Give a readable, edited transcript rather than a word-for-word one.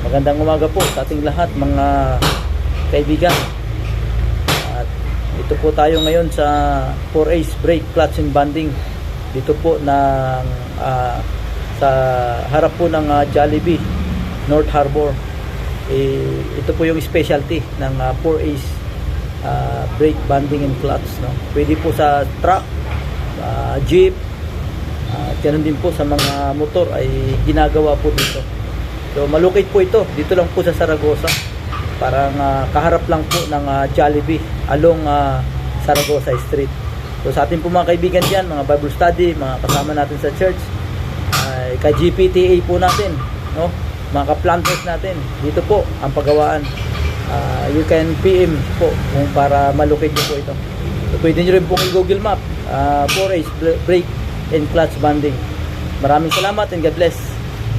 Magandang umaga po sa ating lahat mga kaibigan. At ito po tayo ngayon sa 4Ace Brake Clutch and Bonding. Dito po ng sa harap po ng Jollibee North Harbor. Ito po yung specialty ng 4Ace brake bonding and clutch, no? Pwede po sa truck, jeep, at ganun din po sa mga motor ay ginagawa po dito. So malukit po ito, dito lang po sa Zaragoza. Parang kaharap lang po ng Jollibee along Zaragoza Street. So sa ating po mga kaibigan diyan, mga Bible study, mga kasama natin sa church, ay ka-GPTA po natin, no? Mga ka-planters natin, dito po ang paggawaan. You can PM po kung para malukit nyo po ito. So, pwede nyo rin po i-Google Map 4Ace Brake and Clutch Bonding. Maraming salamat and God bless.